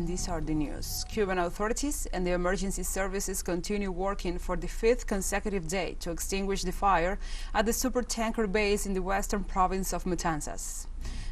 these are the news. Cuban authorities and the emergency services continue working for the 5th consecutive day to extinguish the fire at the supertanker base in the western province of Matanzas.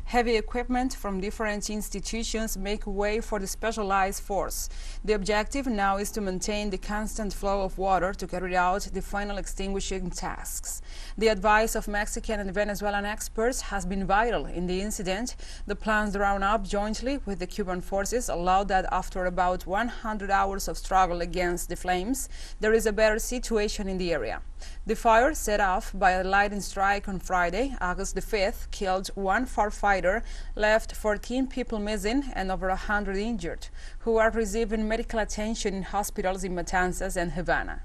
Heavy equipment from different institutions make way for the specialized force. The objective now is to maintain the constant flow of water to carry out the final extinguishing tasks. The advice of Mexican and Venezuelan experts has been vital in the incident. The plans drawn up jointly with the Cuban forces allowed that after about 100 hours of struggle against the flames, there is a better situation in the area. The fire, set off by a lightning strike on Friday, August the 5th, killed one firefighter, left 14 people missing and over 100 injured, who are receiving medical attention in hospitals in Matanzas and Havana.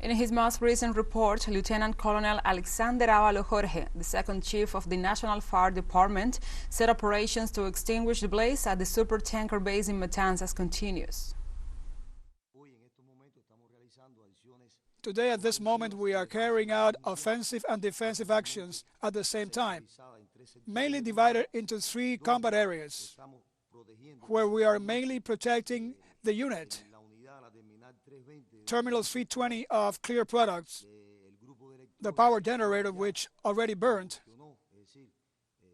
In his most recent report, Lieutenant Colonel Alexander Avalo Jorge, the second chief of the National Fire Department, said operations to extinguish the blaze at the supertanker base in Matanzas continues. Today, at this moment, we are carrying out offensive and defensive actions at the same time, mainly divided into 3 combat areas, where we are mainly protecting the unit, Terminal 320 of clear products, the power generator which already burned,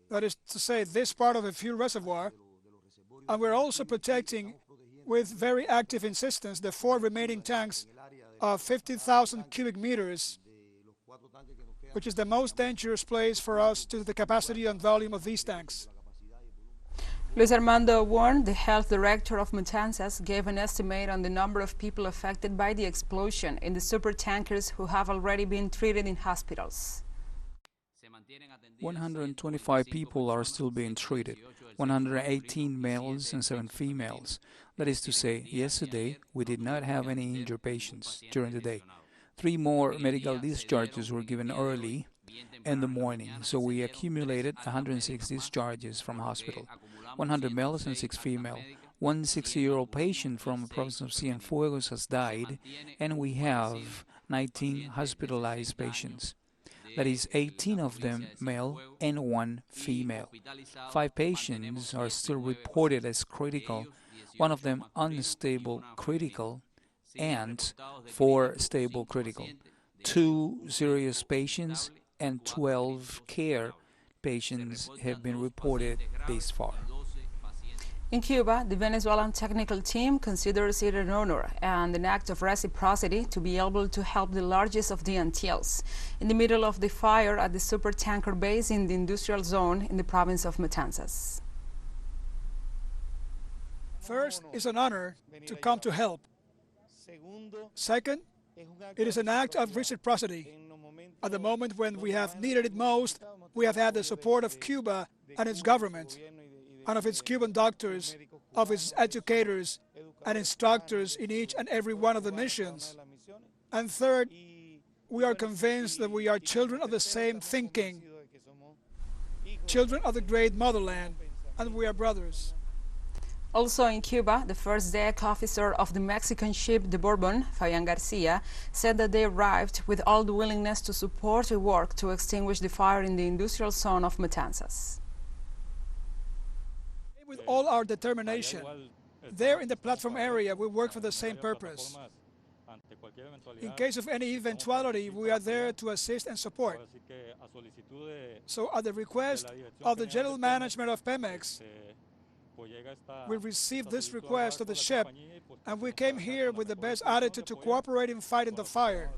that is to say, this part of the fuel reservoir, and we're also protecting with very active insistence the 4 remaining tanks of 50,000 cubic meters, which is the most dangerous place for us due to the capacity and volume of these tanks. Luis Armando Warren, the health director of Matanzas, gave an estimate on the number of people affected by the explosion in the supertankers who have already been treated in hospitals. 125 people are still being treated, 118 males and 7 females. That is to say, yesterday we did not have any injured patients during the day. 3 more medical discharges were given early in the morning, so we accumulated 106 discharges from hospital, 100 males and 6 female. One 60-year-old patient from the province of Cienfuegos has died, and we have 19 hospitalized patients. That is 18 of them male and 1 female. 5 patients are still reported as critical, 1 of them unstable critical, and 4 stable critical. 2 serious patients and 12 care patients have been reported this far. In Cuba, the Venezuelan technical team considers it an honor and an act of reciprocity to be able to help the largest of the Antilles in the middle of the fire at the supertanker base in the industrial zone in the province of Matanzas. First, it's an honor to come to help. Second, it is an act of reciprocity. At the moment when we have needed it most, we have had the support of Cuba and its government, and of its Cuban doctors, of its educators and instructors in each and every one of the missions. And third, we are convinced that we are children of the same thinking, children of the great motherland, and we are brothers. Also in Cuba, the first deck officer of the Mexican ship the Bourbon, Fabian Garcia, said that they arrived with all the willingness to support the work to extinguish the fire in the industrial zone of Matanzas. With all our determination, there in the platform area, we work for the same purpose. In case of any eventuality, we are there to assist and support. So at the request of the general management of Pemex, we received this request of the ship, and we came here with the best attitude to cooperate in fighting the fire.